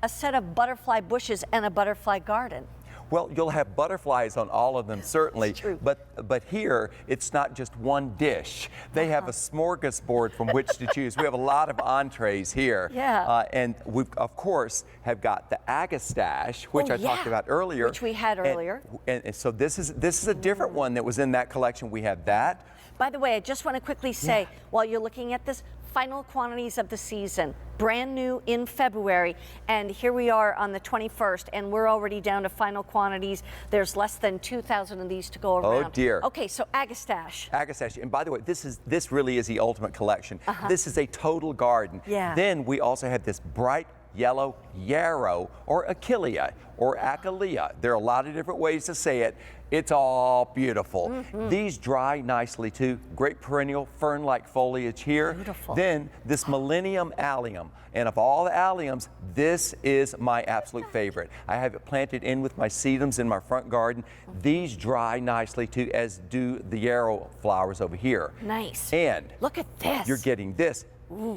a set of butterfly bushes and a butterfly garden. Well, you'll have butterflies on all of them, certainly, True. but here it's not just one dish. They have a smorgasbord from which to choose. We have a lot of entrees here. Yeah. And we, of course, have got the agastache, which I talked about earlier. Which we had earlier. And so this is a different one that was in that collection. We have that. By the way, I just want to quickly say, while you're looking at this, final quantities of the season, brand new in February, and here we are on the 21st, and we're already down to final quantities. There's less than 2,000 of these to go around. Oh dear. Okay, so agastache. Agastache, and by the way, this really is the ultimate collection. This is a total garden. Yeah. Then we also have this bright yellow yarrow or achillea or achillea. There are a lot of different ways to say it. It's all beautiful. These dry nicely too. Great perennial fern-like foliage here. Beautiful. Then this Millennium Allium. And of all the alliums, this is my absolute favorite. I have it planted in with my sedums in my front garden. These dry nicely too, as do the yarrow flowers over here. Nice. And look at this. you're getting this.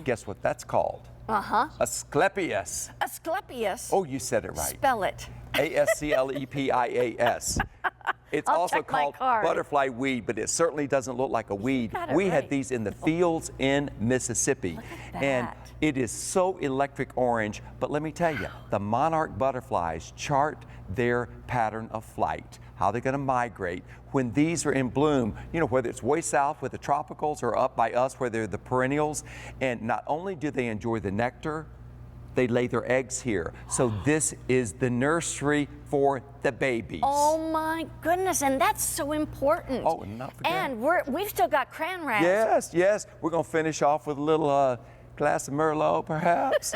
Guess what that's called? Asclepias. Asclepias. Oh, you said it right. Spell it. Asclepias. It's I'll also check my called card. butterfly weed, but it certainly doesn't look like a weed. got it We right. had these in the fields in Mississippi. at And that. it is so electric orange, but let me tell you, the monarch butterflies chart their pattern of flight, how they're going to migrate. When these are in bloom, you know, whether it's way south with the tropicals or up by us where they're the perennials, and not only do they enjoy the nectar, they lay their eggs here. So this is the nursery for the babies. Oh my goodness, and that's so important. Oh, and not forget. And we've still got cranberries. Yes, yes. We're going to finish off with a little glass of Merlot, perhaps.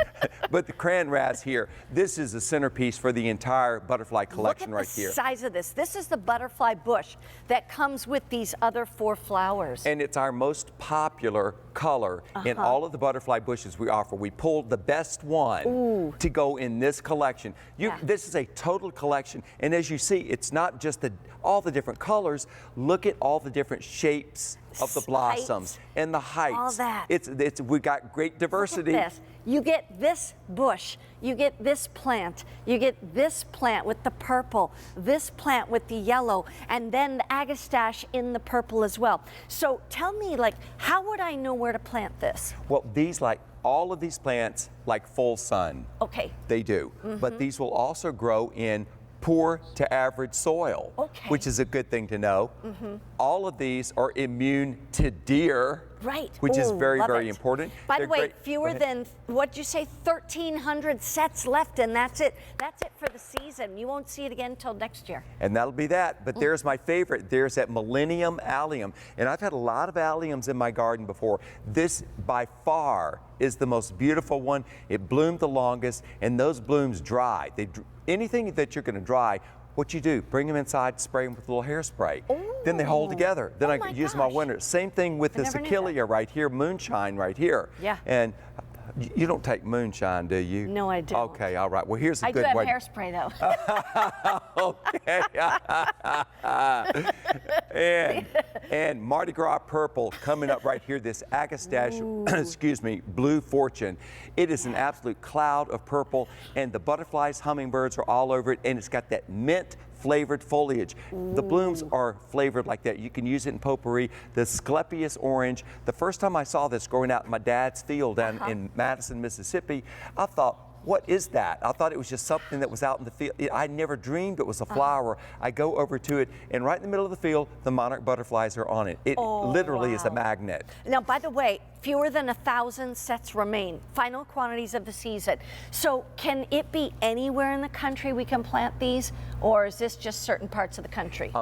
But the cranberries here, this is the centerpiece for the entire butterfly collection right here. Look at the size of this. This is the butterfly bush that comes with these other 4 flowers. And it's our most popular color in all of the butterfly bushes we offer. We pulled the best one to go in this collection. This is a total collection, and as you see, it's not just all the different colors. Look at all the different shapes of the blossoms and the heights. All that. We've got great diversity. Look at this. You get this bush, you get this plant, you get this plant with the purple, this plant with the yellow, and then the agastache in the purple as well. So tell me, like, how would I know where to plant this? Well, all of these plants like full sun. Okay. They do. But these will also grow in poor to average soil, which is a good thing to know. All of these are immune to deer, which is very, very important. By the way, fewer than, what'd you say, 1,300 sets left, and that's it. That's it for the season. You won't see it again until next year. And that'll be that. But there's my favorite. There's that Millennium Allium. And I've had a lot of alliums in my garden before. This, by far, is the most beautiful one. It bloomed the longest, and those blooms dry. Anything that you're going to dry, what you do, bring them inside, spray them with a little hairspray. Then they hold together. Then I can use them all winter. Same thing with this achillea right here, moonshine right here. Yeah. And you don't take moonshine, do you? No, I don't. Okay, all right. Well, here's a good way. I do have hairspray, though. Okay. and Mardi Gras purple coming up right here, this agastache, excuse me, blue fortune. It is an absolute cloud of purple, and the butterflies, hummingbirds are all over it, and it's got that mint flavored foliage. The blooms are flavored like that. You can use it in potpourri. The Asclepias orange. The first time I saw this growing out in my dad's field down in Madison, Mississippi, I thought, what is that? I thought it was just something that was out in the field. I never dreamed it was a flower. I go over to it, and right in the middle of the field, the monarch butterflies are on it. It literally is a magnet. Now, by the way, fewer than 1,000 sets remain. Final quantities of the season. So can it be anywhere in the country we can plant these, or is this just certain parts of the country?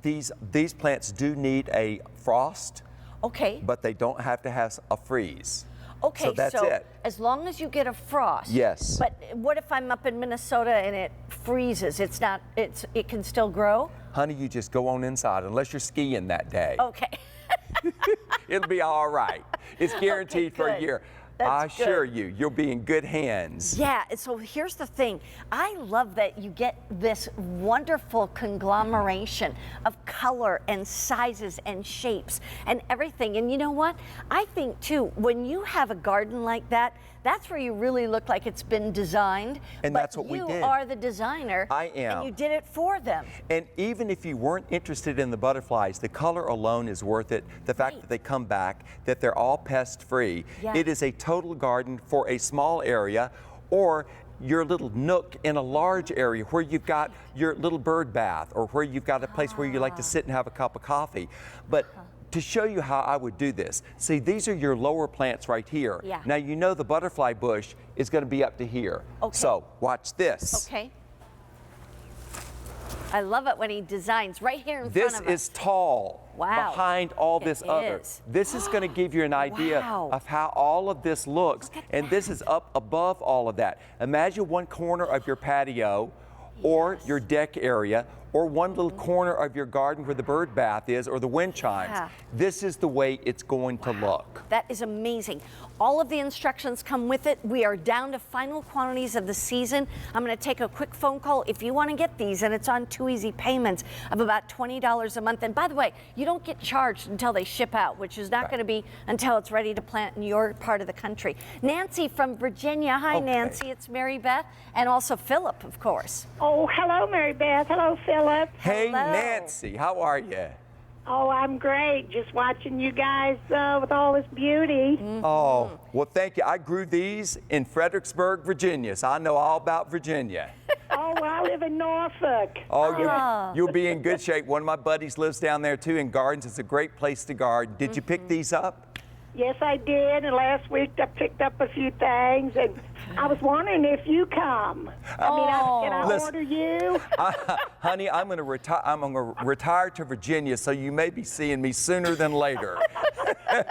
These plants do need a frost. Okay. But they don't have to have a freeze. Okay, so that's it. As long as you get a frost. Yes. But what if I'm up in Minnesota and it freezes? It can still grow? Honey, you just go on inside unless you're skiing that day. Okay. It'll be all right. It's guaranteed for a year. I assure you, you'll be in good hands. Yeah, so here's the thing. I love that you get this wonderful conglomeration of color and sizes and shapes and everything. And you know what? I think, too, when you have a garden like that, That's where you really look like it's been designed. And but that's what we did. You are the designer. I am. And you did it for them. And even if you weren't interested in the butterflies, the color alone is worth it. The fact that they come back, that they're all pest-free. Yeah. It is a total garden for a small area, or your little nook in a large area where you've got your little bird bath, or where you've got a place where you like to sit and have a cup of coffee. But to show you how I would do this, see, these are your lower plants right here. Yeah. Now you know the butterfly bush is going to be up to here. Okay. So watch this. Okay. I love it when he designs right here in front of us. This is tall. Wow. Behind all this other. is. This is going to give you an idea Wow. of how all of this looks. Look at And this is up above all of that. Imagine one corner of your patio or your deck area, or one little corner of your garden where the bird bath is, or the wind chimes. Yeah. This is the way it's going to look. That is amazing. All of the instructions come with it. We are down to final quantities of the season. I'm going to take a quick phone call if you want to get these, and it's on 2 easy payments of about $20 a month. And by the way, you don't get charged until they ship out, which is not going to be until it's ready to plant in your part of the country. Nancy from Virginia. Hi, Okay. Nancy. It's Mary Beth, and also Philip, of course. Oh, hello, Mary Beth. Hello, Philip. Hey, Hello. Nancy, how are you? Oh, I'm great. Just watching you guys with all this beauty. Oh, well, thank you. I grew these in Fredericksburg, Virginia, so I know all about Virginia. Oh, well, I live in Norfolk. Oh, you'll be in good shape. One of my buddies lives down there too in gardens. It's a great place to garden. Did you pick these up? Yes, I did. And last week I picked up a few things, and I was wondering if you come. Can I Listen. order you? Honey, I'm going to retire to Virginia, so you may be seeing me sooner than later.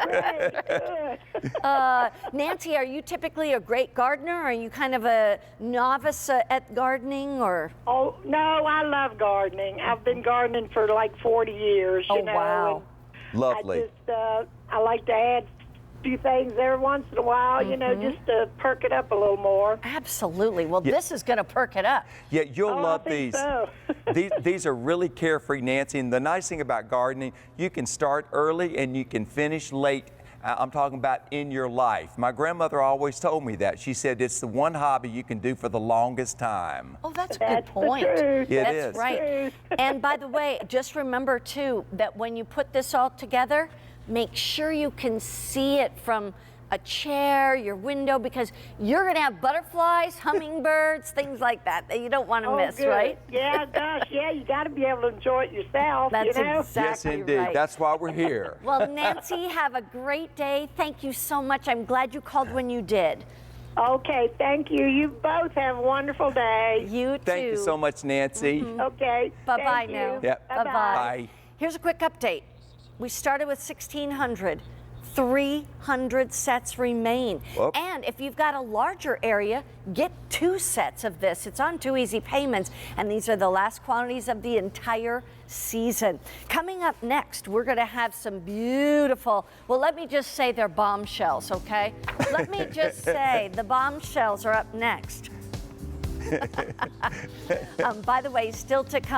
Great, good. Nancy, are you typically a great gardener? Are you kind of a novice at gardening, or? Oh, no, I love gardening. I've been gardening for like 40 years, you know. Wow. Lovely. I like to add a few things every once in a while, you know, just to perk it up a little more. Absolutely. Well, this is going to perk it up. Yeah, you'll Oh, love I think these. so. These are really carefree, Nancy. And the nice thing about gardening, you can start early and you can finish late. I'm talking about in your life. My grandmother always told me that. She said it's the one hobby you can do for the longest time. Oh, that's a That's good point. the truth. It That's is. right. And by the way, just remember too that when you put this all together, make sure you can see it from a chair, your window, because you're going to have butterflies, hummingbirds, things like that that you don't want to miss, good. right? Yeah, gosh, yeah, you got to be able to enjoy it yourself, That's you know? exactly Yes, indeed. right. That's why we're here. Well, Nancy, have a great day. Thank you so much. I'm glad you called when you did. Okay, thank you. You both have a wonderful day. You too. Thank you so much, Nancy. Okay. Bye-bye thank now. you. Yep. Bye-bye. Bye. Here's a quick update. We started with 1,600. 300 sets remain. Whoop. And if you've got a larger area, get 2 sets of this. It's on 2 easy payments, and these are the last quantities of the entire season. Coming up next, we're going to have some beautiful, well, let me just say they're bombshells, okay? Let me just say the bombshells are up next. By the way, still to come.